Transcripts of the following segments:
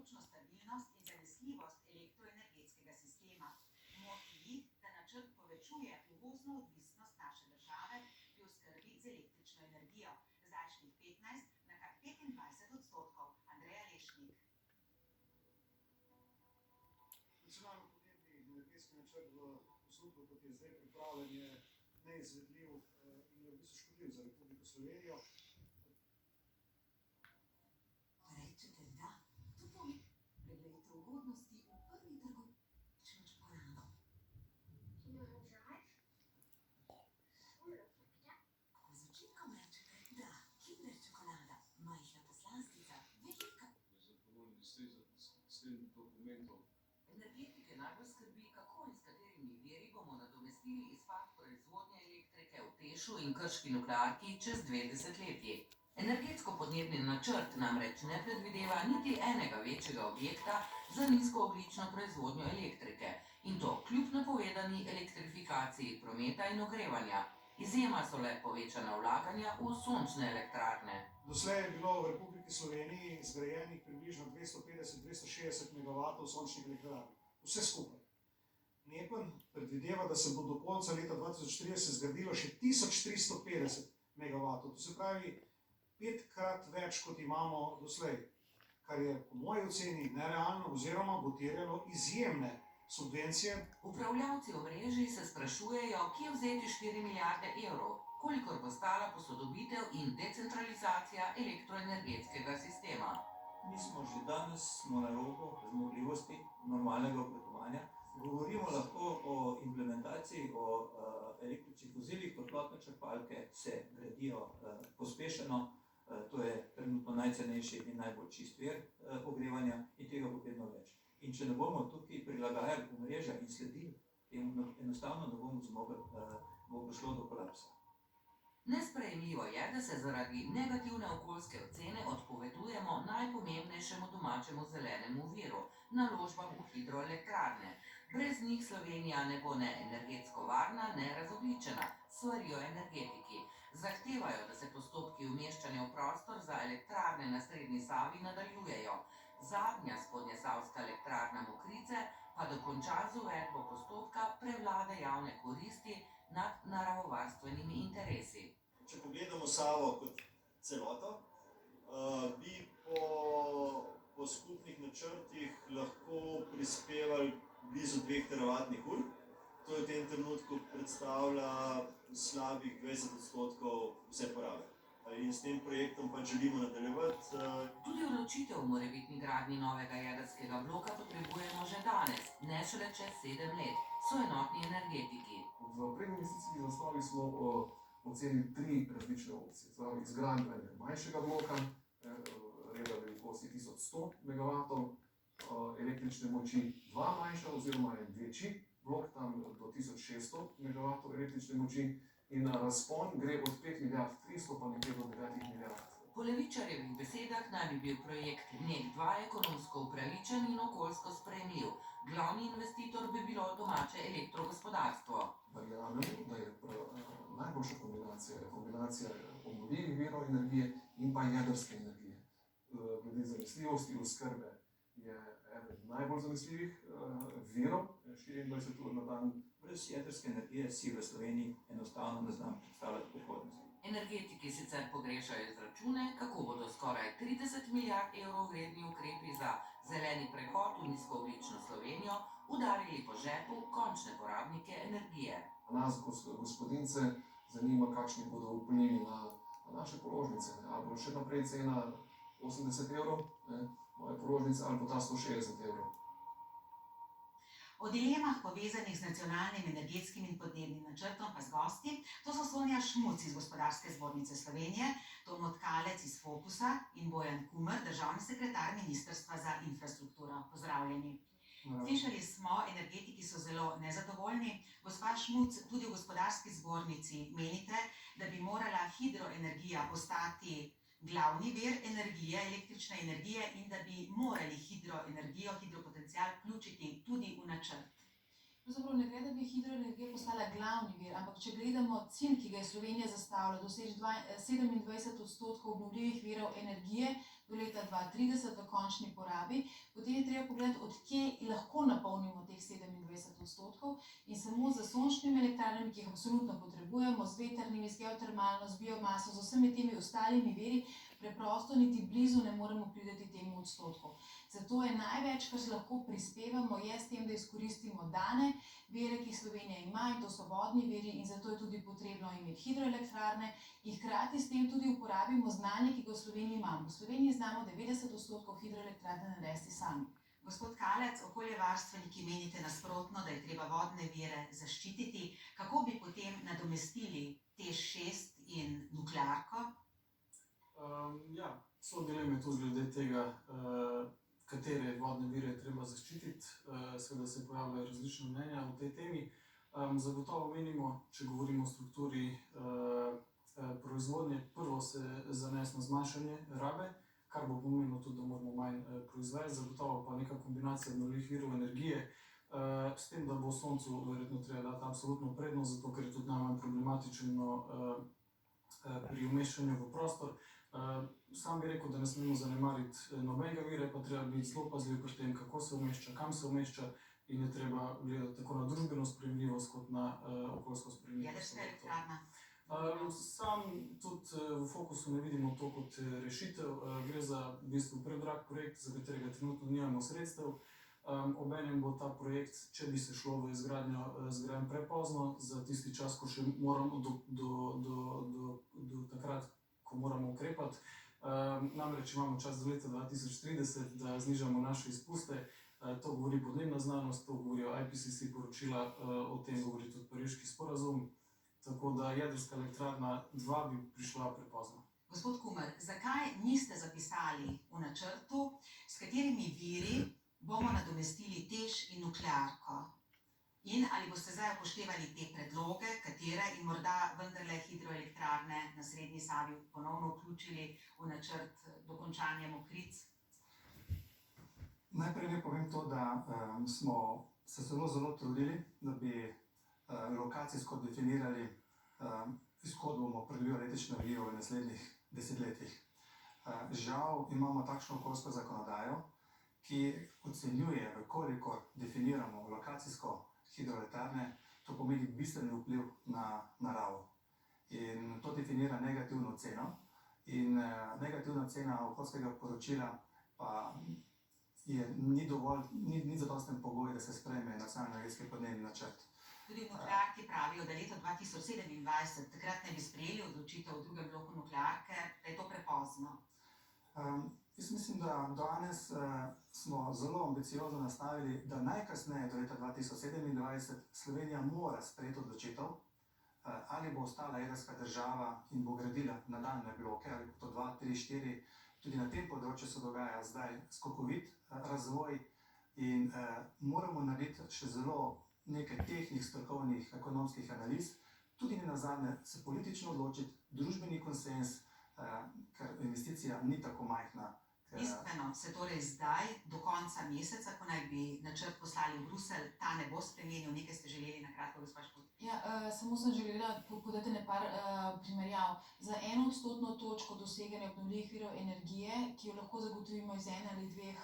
dolgoročno stabilnost in zanesljivost elektroenergetskega sistema. Moti jih, da načrt povečuje uvozno odvisnost naše države pri oskrbi z električno energijo, zdajšnjih 15 na kar 25%. Andreja Lešnik. Nacionalno podnebni energetski načrt v osnutku, kot je zdaj pripravljen, je neizvedljiv in je v bistvu škodljiv za Republiko Slovenijo. Rečete da, to pomeni. Preglejte ugodnosti v prvi trgovini čokolado. Ko z učinkom rečete da, Kinder čokolada, majhna poslastica, velika. Zadovoljni ste s tem dokumentom. Energetike najbolj skrbi, kako in s katerimi viri bomo nadomestili izpad proizvodnje elektrike v Tešu in Krški nuklearki čez 2 desetletji. Energetsko-podnebni načrt namreč ne predvideva niti enega večjega objekta za nizkoogljično proizvodnjo elektrike, in to kljub napovedani elektrifikaciji prometa in ogrevanja. Izjema so le povečana vlaganja v sončne elektrarne. Doslej je bilo v Republiki Sloveniji zgrajenih približno 250-260 megavatov sončnih elektrarn. Vse skupaj. NEPN predvideva, da se bo do konca leta 2030 zgradilo še 1350 megavatov. To se pravi 5-krat več, kot imamo doslej, kar je po moji oceni nerealno oziroma bo terjalo izjemne subvencije. Upravljavci omrežij se sprašujejo, kje vzeti 4 milijarde evrov, kolikor bo stala posodobitev in decentralizacija elektroenergetskega sistema. Mi smo že danes na robu zmogljivosti normalnega obratovanja. Govorimo lahko o implementaciji, o električnih vozilih, toplotne črpalke se gradijo pospešeno. To je trenutno najcenejši in najbolj čist vir ogrevanja in tega bo vedno več. In če ne bomo tukaj prilagajali omrežja in sledili, enostavno ne bomo zmogli, bo prišlo do kolapsa. Nesprejemljivo je, da se zaradi negativne okoljske ocene odpovedujemo najpomembnejšemu domačemu zelenemu viru, naložbam v hidroelektrarne. Brez njih Slovenija ne bo ne energetsko varna, ne razogljičena, svarijo energetiki. Zahtevajo, da se postopki umeščanja v prostor za elektrarne na srednji Savi nadaljujejo. Zadnja spodnjesavska elektrarna Mokrice pa dokonča z uvedbo postopka prevlade javne koristi nad naravovarstvenimi interesi. Če pogledamo Savo kot celoto, bi po skupnih načrtih lahko prispevali blizu 2 teravatnih ur. To v tem trenutku predstavlja slabih 20% vse porabe. In s tem projektom pa želimo nadaljevati. Tudi odločitev o morebitni gradnji novega jedrskega bloka potrebujemo že danes, ne šele čez 7 let, so enotni energetiki. V predinvesticijski zasnovi smo ocenili 3 različne opcije. Zdaj, izgradnja manjšega bloka, reda velikosti 1100 megavatov, električne moči 2 manjša oziroma en večji blok, tam do 1600 megavatov električne moči, in razpon gre od 5 milijard 300 pa nekje do 9 milijard. Po Levičarjevih besedah naj bi bil projekt NEK2 ekonomsko upravičen in okoljsko sprejemljiv. Glavni investitor bi bilo domače elektrogospodarstvo. Verjamem, da je najboljša kombinacija obnovljivih virov energije in pa jedrske energije. Glede zanesljivosti oskrbe je eden najbolj zanesljivih virov, 24 ur na dan. Brez jedrske energije si v Sloveniji enostavno ne znam predstavljati prihodnosti. Energetiki sicer pogrešajo izračune, kako bodo skoraj 30 milijard evrov vredni ukrepi za zeleni prehod v nizkoogljično Slovenijo udarili po žepu končne porabnike energije. Nas, gospodince, zanima, kakšni bodo vplivi na naše položnice. Ali bo še naprej cena 80 evrov, moje položnice, ali bo ta 160 evrov. O dilemah povezanih z nacionalnim energetskim in podnebnim načrtom pa z gosti, to so Sonja Šmuc iz Gospodarske zbornice Slovenije, Tomo Tkalec iz Fokusa in Bojan Kumer, državni sekretar Ministrstva za infrastrukturo. Pozdravljeni. Slišali smo, energetiki so zelo nezadovoljni. Gospa Šmuc, tudi v Gospodarski zbornici menite, da bi morala hidroenergija postati glavni vir energije, električne energije, in da bi morali hidroenergijo, hidropotencial vključiti tudi v načrt. Pravzaprav ne gre, da bi hidroenergija postala glavni vir, ampak če gledamo cilj, ki ga je Slovenija zastavila, doseči 27% obnovljivih virov energije do leta 2030 v končni porabi, potem je treba pogledati, odkje lahko napolnimo teh 27%, in samo z sončnimi elektrarnami, ki jih absolutno potrebujemo, z vetrnimi, z geotermalno, z biomaso, z vsemi temi ostalimi viri, preprosto niti blizu ne moremo priti temu odstotku. Zato je največ, kar lahko prispevamo, je s tem, da izkoristimo dane vire, ki jih Slovenija ima, in to so vodni viri, in zato je tudi potrebno imeti hidroelektrarne in hkrati s tem tudi uporabimo znanje, ki ga v Sloveniji imamo. V Sloveniji znamo 90% hidroelektrarne narediti sami. Gospod Kalec, okoljevarstveniki menite nasprotno, da je treba vodne vire zaščititi. Kako bi potem nadomestili TEŠ6 in nuklearko? Ja, so dileme tudi glede tega, katere vodne vire je treba zaščititi. Seveda se pojavljajo različna mnenja o tej temi. Zagotovo menimo, če govorimo o strukturi proizvodnje, prvo se zanesti na zmanjšanje rabe, kar bo pomenilo tudi, da moramo manj proizvesti, zagotovo pa neka kombinacija obnovljivih virov energije, s tem, da bo soncu verjetno treba dati absolutno prednost, zato ker je tudi najmanj problematično pri umeščanju v prostor. Sam bi rekel, da ne smemo zanemariti nobenega vira, pa treba biti zelo pazljiv pri tem, kako se umešča, kam se umešča, in je treba gledati tako na družbeno sprejemljivost kot na okoljsko sprejemljivost. Jedrska elektrarna. Sam tudi v fokusu ne vidimo to kot rešitev. Gre za v bistvu predrag projekt, za katerega trenutno nimamo sredstev. Obenem bo ta projekt, če bi se šlo v izgradnjo, zgrajen prepozno, za tisti čas, ko še moramo do takrat, ko moramo ukrepati. Namreč imamo čas do leta 2030, da znižamo naše izpuste. To govori podnebna znanost, to govorijo IPCC poročila, o tem govori tudi Pariški sporazum. Tako da jedrska elektrarna 2 bi prišla prepozno. Gospod Kumer, zakaj niste zapisali v načrtu, s katerimi viri bomo nadomestili TEŠ in nuklearko? In ali boste zdaj upoštevali te predloge, katere, in morda vendarle hidroelektrarne na srednji Savi ponovno vključili v načrt dokončanja Mokric? Najprej ne povem to, da smo se zelo trudili, da bi lokacijsko definirali, iz kod bomo pridobili električno energijo v naslednjih desetletjih. Žal imamo takšno okoljsko zakonodajo, ki ocenjuje, koliko definiramo lokacijsko hidroelektrarne, to pomeni bistveni vpliv na naravo. In to definira negativno ceno. In negativna cena okoljskega poročila pa ni zadosten pogoj, da se sprejme nacionalni energetski podnebni načrt. Tudi v nuklearki pravijo, da leto 2027, takrat ne bi sprejeli odločitev v drugem bloku nuklearke, da je to prepozno. Jaz mislim, da danes smo zelo ambiciozno nastavili, da najkasneje do leta 2027 Slovenija mora sprejeti odločitev, ali bo ostala jedrska država in bo gradila nadaljnje bloke, ali bo to 2, 3, 4. Tudi na tem področju se dogaja zdaj skokovit razvoj in moramo narediti še zelo nekaj tehničnih, strokovnih, ekonomskih analiz, tudi nenazadnje se politično odločiti, družbeni konsens, ker investicija ni tako majhna. Bistveno se torej zdaj, do konca meseca, ko naj bi načrt poslali v Bruselj, ta ne bo spremenil, nekaj ste želeli na kratko, gospa Šput. Ja, samo sem želela podati nekaj primerjav. Za 1% točko doseganja obnovljivih virov energije, ki jo lahko zagotovimo iz 1 ali 2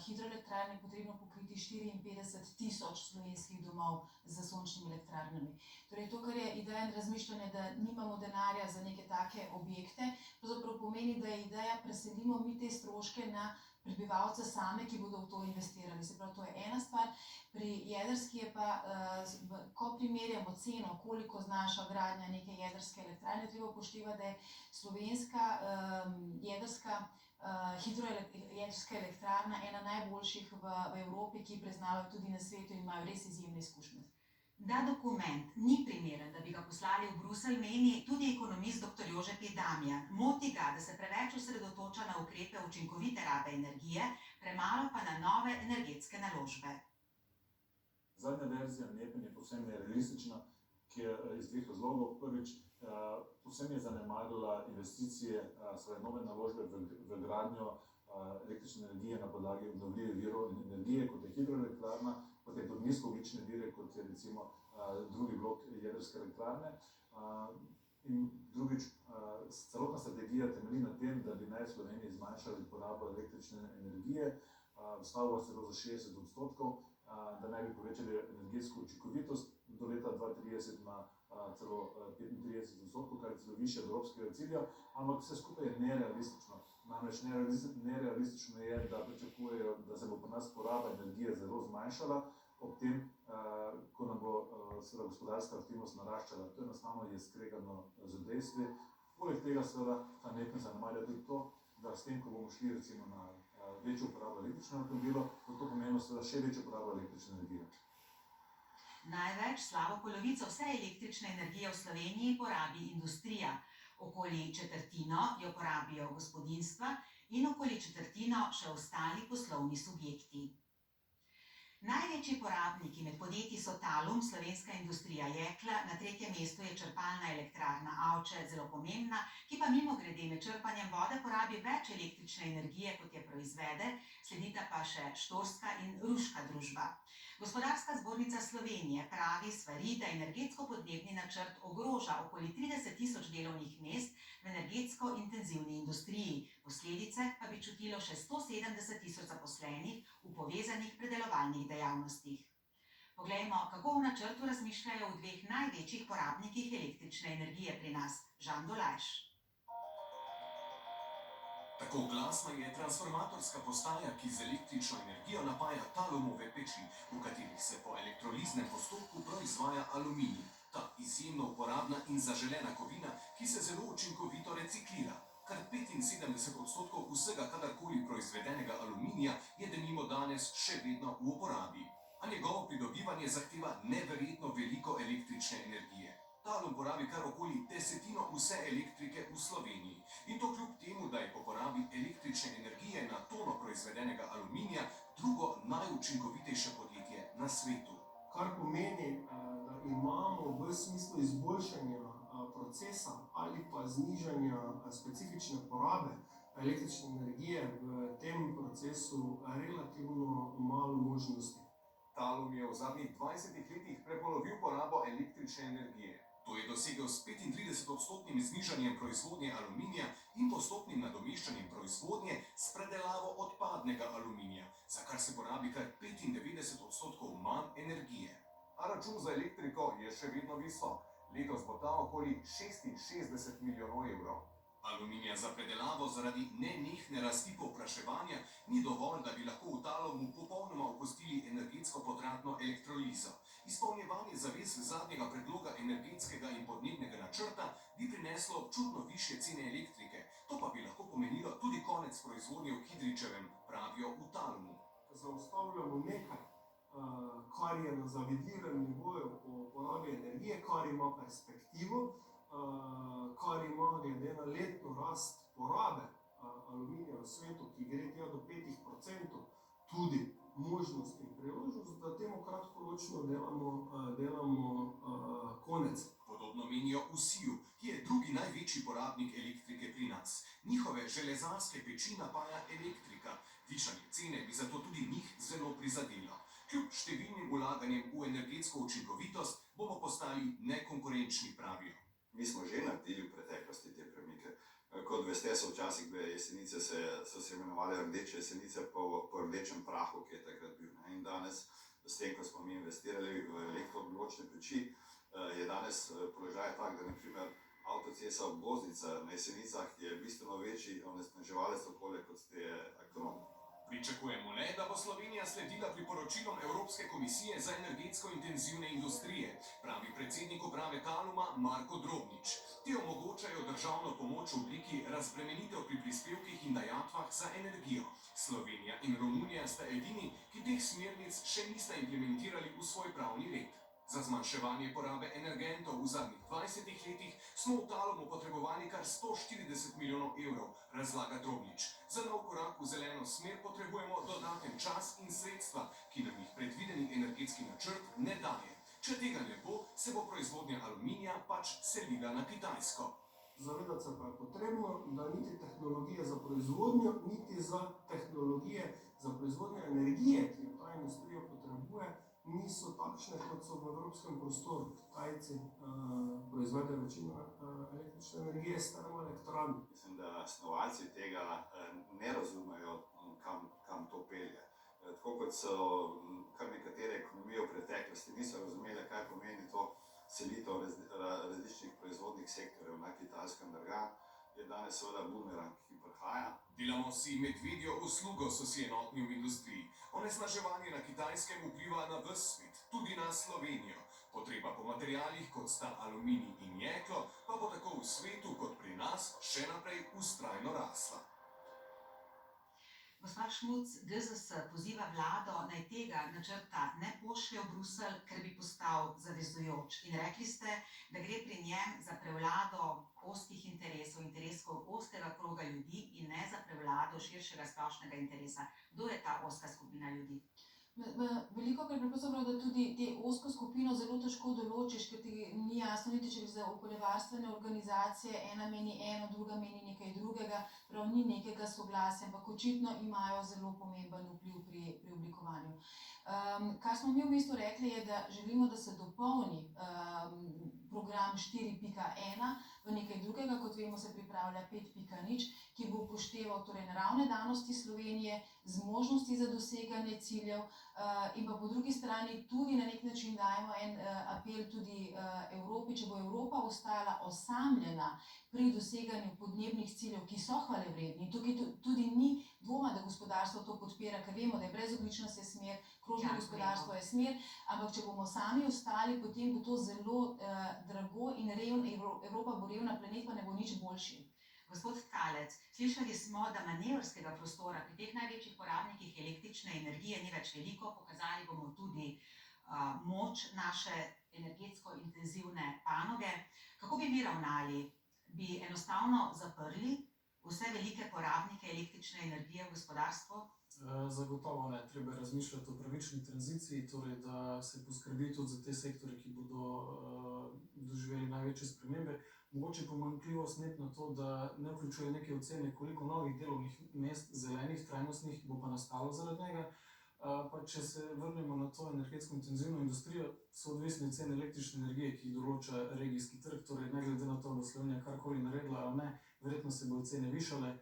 hidroelektrarn, je potrebno pokriti 54.000 slovenskih domov z sončnimi elektrarnami. Torej, to, kar je ideja in razmišljanje, da nimamo denarja za neke take objekte, pravzaprav pomeni, da je ideja, preselimo mi te stroške na prebivalce same, ki bodo v to investirali. Se pravi, to je ena stvar. Pri jedrski je pa, ko primerjamo ceno, koliko znaša gradnja neke jedrske elektrarne, treba upoštevati, da je slovenska jedrska elektrarna ena najboljših v Evropi, ki priznavajo tudi na svetu in imajo res izjemne izkušnje. Da dokument ni primeren, da bi ga poslali v Bruselj, meni tudi ekonomist dr. Jože P. Damijan. Moti ga, da se preveč osredotoča na ukrepe učinkovite rabe energije, premalo pa na nove energetske naložbe. Zadnja verzija NEPN je povsem nerealistična, iz 2 razlogov. Prvič, povsem je zanemarila investicije, svoje nove naložbe v gradnjo električne energije na podlagi obnovljivih virov energije, kot je hidroelektrarna, potem tudi nizkoogljične vire, kot je recimo drugi blok jedrske elektrarne. In drugič, celotna strategija temelji na tem, da bi naj v Sloveniji zmanjšali porabo električne energije, stavbo celo za 60%, da naj bi povečali energetsko učinkovitost do leta 2030 na celo 35%, kar je celo više od evropskega cilja, ampak vse skupaj je nerealistično. Namreč nerealistično je, da pričakujejo, da se bo pri nas poraba energije zelo zmanjšala, ob tem, ko nam bo seveda gospodarska aktivnost naraščala. To enostavno je skregano z dejstvi. Poleg tega seveda ta NEPN zanemarja tudi to, da s tem, ko bomo šli recimo na večjo uporabo električnih avtomobilov, bo to pomenilo seveda še večjo uporabo električne energije. Največ, slabo polovico vse električne energije v Sloveniji porabi industrija. Okoli četrtino jo porabijo gospodinjstva in okoli četrtino še ostali poslovni subjekti. Največji porabniki med podjetji so Talum, slovenska industrija jekla, na tretjem mestu je črpalna elektrarna Avče, zelo pomembna, ki pa mimogrede med črpanjem vode porabi več električne energije, kot je proizvede, sledita pa še Štorska in Ruška družba. Gospodarska zbornica Slovenije pravi, svari, da energetsko-podnebni načrt ogroža okoli 30 tisoč delovnih mest v energetsko intenzivni industriji. Posledice pa bi čutilo še 170 tisoč zaposlenih v povezanih predelovalnih dejavnostih. Poglejmo, kako v načrtu razmišljajo v dveh največjih porabnikih električne energije pri nas, Žan Dolajš. Tako glasna je transformatorska postaja, ki z električno energijo napaja Talumove peči, v katerih se po elektroliznem postopku proizvaja aluminij. Ta izjemno uporabna in zaželena kovina, ki se zelo učinkovito reciklira. Kar 75% vsega kadarkoli proizvedenega aluminija je denimo danes še vedno v uporabi. A njegovo pridobivanje zahteva neverjetno veliko električne energije. Talum porabi kar okoli desetino vse elektrike v Sloveniji. In to kljub temu, da je po porabi električne energije na tono proizvedenega aluminija drugo najučinkovitejše podjetje na svetu. Kar pomeni, da imamo v smislu izboljšanja procesa ali pa znižanja specifične porabe električne energije v tem procesu relativno malo možnosti. Talum je v zadnjih 20 letih prepolovil porabo električne energije. To je dosegel s 35% znižanjem proizvodnje aluminija in postopnim nadomeščanjem proizvodnje s predelavo odpadnega aluminija, za kar se porabi kar 95% manj energije. A račun za elektriko je še vedno visok. Letos bo ta okoli 66 milijonov evrov. Aluminija za predelavo zaradi nenehne rasti povpraševanja ni dovolj, da bi lahko v Talumu popolnoma opustili energetsko potratno elektrolizo. Izpolnjevanje zavez zadnjega predloga energetskega in podnebnega načrta bi prineslo občutno višje cene elektrike. To pa bi lahko pomenilo tudi konec proizvodnje v Kidričevem, pravijo v Talumu. Zaustavljamo nekaj, kar je na zavidljivem nivoju po porabi energije, kar ima perspektivo, kar ima glede na letno rast porabe aluminija v svetu, ki gre tja do 5%, tudi možnost in priložnost, da temu kratkoročno delamo konec. Podobno menijo v Siju, ki je drugi največji porabnik elektrike pri nas. Njihove železarske peči napaja elektrika. Višanje cene bi zato tudi njih zelo prizadelo. Kljub številnim vlaganjem v energetsko učinkovitost bomo postali nekonkurenčni, pravijo. Mi smo že naredili v preteklosti te premike. Kot veste, so včasih bile jesenice, so se imenovali rdeče jesenice po rdečem prahu, ki je takrat bil. In danes, s tem, ko smo mi investirali v elektroodločne peči, je danes položaj tak, da naprimer avtocesta obvoznica na Jesenicah je bistveno večji onesnaževalec okolja, kot je Akron. Pričakujemo le, da bo Slovenija sledila priporočilom Evropske komisije za energetsko intenzivne industrije, pravi predsednik uprave Taluma Marko Drobnič. Ti omogočajo državno pomoč v obliki razbremenitev pri prispevkih in dajatvah za energijo. Slovenija in Romunija sta edini, ki teh smernic še nista implementirali v svoj pravni red. Za zmanjševanje porabe energentov v zadnjih 20 letih smo v Talumu potrebovali kar 140 milijonov evrov, razlaga Drobnič. Za nov korak v zeleno smer potrebujemo dodaten čas in sredstva, ki nam jih predvideni energetski načrt ne daje. Če tega ne bo, se bo proizvodnja aluminija pač selila na Kitajsko. Zavedati se pa je potrebno, da niti tehnologije za proizvodnjo, niti za tehnologije za proizvodnjo energije, ki jo ta industrija potrebuje, niso takšne, kot so v evropskem prostoru. Kitajci proizvedejo večino električne energije s termoelektrarn. Mislim, da snovalci tega ne razumejo, kam to pelje. Tako kot so kar nekatere ekonomije v preteklosti niso razumele, kaj pomeni to selitev različnih proizvodnih sektorjev na Kitajsko in drugam, je danes seveda bumerang, ki prihaja. Delamo si medvedjo uslugo, so si enotni v industriji. Onesnaževanje na Kitajskem vpliva na ves svet, tudi na Slovenijo. Potreba po materialih, kot sta aluminij in jeklo, pa bo tako v svetu kot pri nas še naprej vztrajno rasla. Gospa Šmuc, GZS poziva vlado naj tega načrta ne pošlje v Bruselj, ker bi postal zavezujoč. In rekli ste, da gre pri njem za prevlado ozkih interesov, interesov ozkega kroga ljudi in ne za prevlado širšega splošnega interesa. Kdo je ta ozka skupina ljudi? Veliko krat pravzaprav, da tudi te ozko skupino zelo težko določiš, ker ti ni jasno niti, če gre za okoljevarstvene organizacije, ena meni eno, druga meni nekaj drugega, prav ni nekega soglasja, ampak očitno imajo zelo pomemben vpliv pri oblikovanju. Kar smo mi v bistvu rekli je, da želimo, da se dopolni program 4.1 v nekaj drugega, kot vemo se pripravlja 5.0, ki bo upošteval torej naravne danosti Slovenije, zmožnosti za doseganje ciljev in pa po drugi strani tudi na nek način dajemo en apel tudi Evropi, če bo Evropa ostala osamljena pri doseganju podnebnih ciljev, ki so hvalevredni. Tukaj tudi ni dvoma, da gospodarstvo to podpira, ker vemo, da je brezogljičnost je smer, krožno gospodarstvo je smer, ampak če bomo sami ostali, potem bo to zelo drago in Evropa bo revna, planet pa ne bo nič boljši. Gospod Tkalec, slišali smo, da manevrskega prostora pri teh največjih porabnikih električne energije ni več veliko, pokazali bomo tudi moč naše energetsko intenzivne panoge. Kako bi mi ravnali? Bi enostavno zaprli vse velike porabnike električne energije v gospodarstvu? Zagotovo ne, treba razmišljati o pravični tranziciji, torej da se poskrbi tudi za te sektore, ki bodo doživeli največje spremembe. Mogoče pomanjkljivost na to, da ne vključuje neke ocene, koliko novih delovnih mest, zelenih, trajnostnih, bo pa nastalo zaradi njega. Pa če se vrnemo na to energetsko intenzivno industrijo, so odvisne cene električne energije, ki jih določa regijski trg, torej ne glede na to, da Slovenija karkoli naredila ali ne, verjetno se bodo cene višale.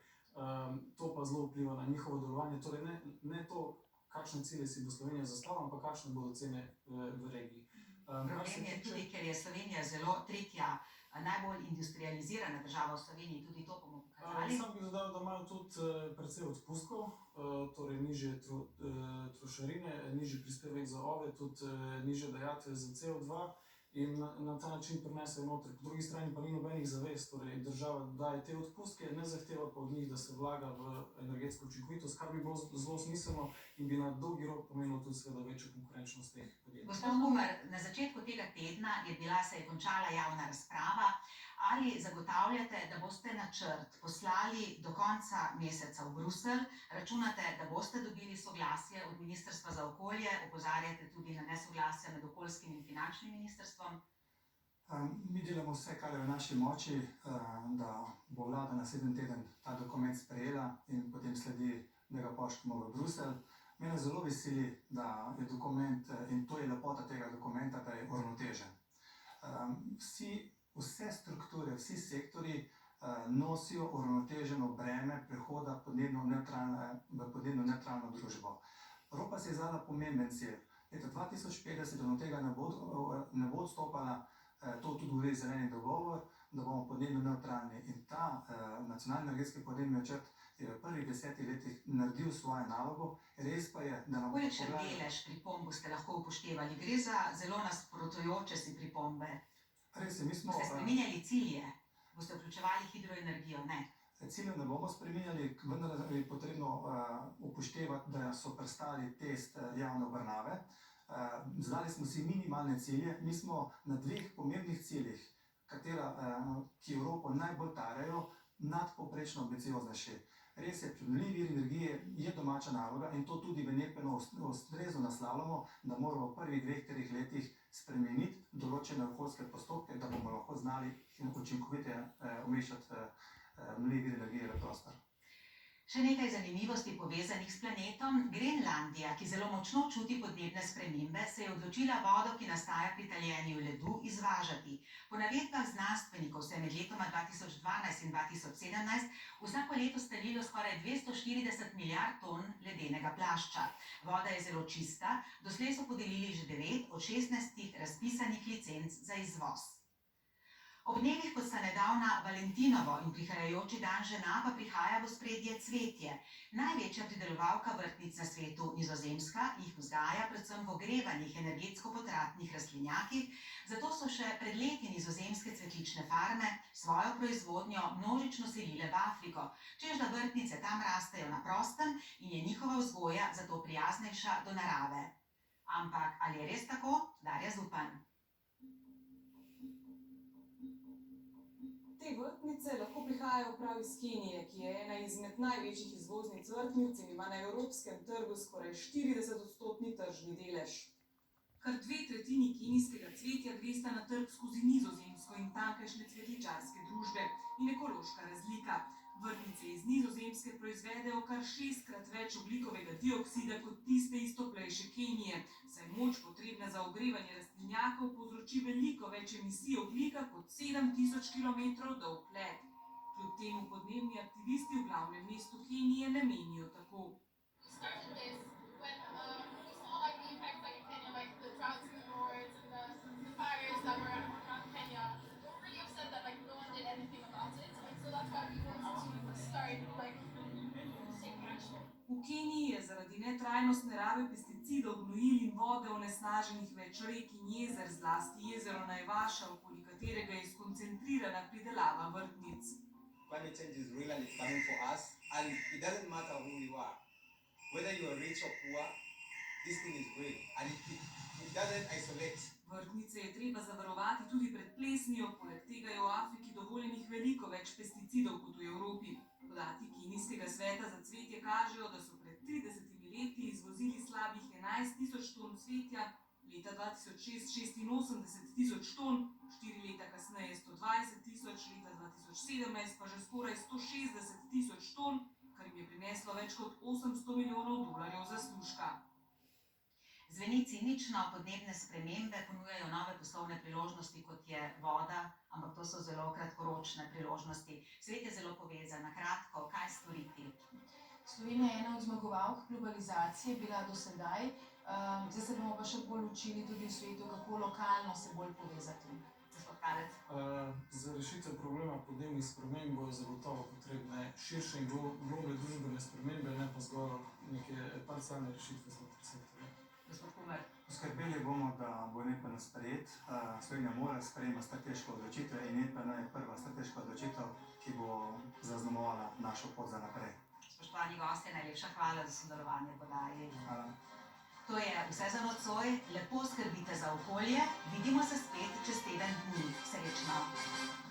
To pa zelo vpliva na njihovo delovanje, torej ne to, kakšne cilje si bo Slovenija zastavila, ampak kakšne bodo cene v regiji. Problem je tudi, ker je Slovenija zelo tretja najbolj industrializirana država v Sloveniji, tudi to bomo pokazali. Sam bi dodal, da imajo tudi precej odpustkov, torej nižje trošarine, nižji prispevek za OVE, tudi nižje dajatve za CO2 in na ta način prinesejo noter. Po drugi strani pa ni nobenih zavez, torej država daje te odpustke, ne zahteva pa od njih, da se vlaga v energetsko učinkovitost, kar bi bilo zelo smiselno in bi na dolgi rok pomenilo tudi seveda večjo konkurenčnost teh podjetij. Gospod Humar, na začetku tega tedna se je končala javna razprava. Ali zagotavljate, da boste načrt poslali do konca meseca v Bruselj? Računate, da boste dobili soglasje od Ministrstva za okolje? Opozarjate tudi na nesoglasje med okoljskim in finančnim ministrstvom? Mi delamo vse, kar je v naši moči, da bo vlada naslednji teden ta dokument sprejela in potem sledi, da ga pošljemo v Bruselj. Mene zelo veseli, da je dokument, in to je lepota tega dokumenta, da je uravnotežen. Vse strukture, vsi sektorji nosijo uravnoteženo breme prehoda v podnebno nevtralno družbo. Evropa si je zadala pomemben cilj. Leta 2050 od tega ne bo odstopala, to tudi govori zeleni dogovor, da bomo podnebno nevtralni. In ta nacionalni energetski podnebni načrt je v prvih 10 letih naredil svojo nalogo. Res pa je, da nam kolikšen delež pripomb boste lahko upoštevali? Gre za zelo nasprotujoče si pripombe. Res je, mi smo... Boste spreminjali cilje? Boste vključevali hidroenergijo? Ne. Ciljev ne bomo spreminjali, vendar je potrebno upoštevati, da so prestali test javne obravnave. Zadali smo si minimalne cilje, mi smo na dveh pomembnih ciljih, ki Evropo najbolj tarejo, nadpovprečno ambicioznejši. Res je, obnovljivi viri energije je domača naloga in to tudi v NEPN ustrezno naslavljamo, da moramo v prvih 2-3 letih spremeniti določene okoljske postopke, da bomo lahko znali učinkoviteje umeščati obnovljive vire energije v prostor. Še nekaj zanimivosti povezanih s planetom. letom Grenlandija, ki zelo močno čuti podnebne spremembe, se je odločila vodo, ki nastaja pri taljenju ledu, izvažati. Po navedbah znanstvenikov se je med letoma 2012 in 2017 vsako leto stalilo skoraj 240 milijard ton ledenega plašča. Voda je zelo čista, doslej so podelili že 9 od 16 razpisanih licenc za izvoz. Ob dnevih, kot sta nedavna Valentinovo in prihajajoči dan žena, pa prihaja v ospredje cvetje. Največja pridelovalka vrtnic na svetu, Nizozemska, jih vzgaja predvsem v ogrevanih energetsko potratnih rastlinjakih, zato so še pred leti nizozemske cvetlične farme svojo proizvodnjo množično selile v Afriko, čež da vrtnice tam rastejo na prostem in je njihova vzgoja zato prijaznejša do narave. Ampak ali je res tako? Darja Zupan. Te vrtnice lahko prihajajo prav iz Kenije, ki je ena izmed največjih izvoznic vrtnic in ima na evropskem trgu skoraj 40% tržni delež. Kar 2/3 kenijskega cvetja gresta na trg skozi Nizozemsko in tamkajšnje cvetličarske družbe in ekološka razlika. Vrtnice iz Nizozemske proizvedejo kar 6-krat več ogljikovega dioksida kot tiste iz toplejše Kenije, saj moč potrebna za ogrevanje rastlinjakov povzroči veliko več emisij ogljika kot 7000 km dolg let. Kljub temu podnebni aktivisti v glavnem mestu Kenije ne menijo tako. V Keniji je zaradi netrajnostne rabe pesticidov, gnojil in vode onesnaženih več rek in jezer, zlasti jezero Najvaša, okoli katerega je skoncentrirana pridelava vrtnic. Climate change is real and it's coming for us, and it doesn't matter who you are. Whether you are rich or poor, this thing is real and it doesn't isolate. Vrtnice je treba zavarovati tudi pred plesnijo, poleg tega je v Afriki dovoljenih veliko več pesticidov kot v Evropi. Podatki Kenijskega sveta za cvetje kažejo, da so pred 30 leti izvozili slabih 11 000 ton cvetja, leta 2006 86 000 ton, 4 leta kasneje 120 000, leta 2017 pa že skoraj 160 000 ton, kar jim je prineslo več kot 800 milijonov dolarjev zaslužka. Zveni cinično, podnebne spremembe ponujajo nove poslovne priložnosti, kot je voda, ampak to so zelo kratkoročne priložnosti. Svet je zelo povezan. Na kratko, kaj storiti? Slovenija je ena od zmagovalk globalizacije bila do sedaj, zdaj se bomo pa še bolj učili tudi v svetu, kako lokalno se bolj povezati. Gospod Kalec. Za rešitev problema podnebnih sprememb bojo zagotovo potrebne širše in globlje družbene spremembe, ne pa zgolj neke parcialne rešitve znotraj sektorja. Gospod Kumer. Poskrbeli bomo, da bo NEPN sprejet. Slovenija mora sprejemati strateške odločitve in NEPN je prva strateška odločitev, ki bo zaznamovala našo pot za naprej. Spoštovani gostje, najlepša hvala za sodelovanje v oddaji. Hvala. To je vse za nocoj. Lepo skrbite za okolje. Vidimo se spet čez teden dni. Srečno.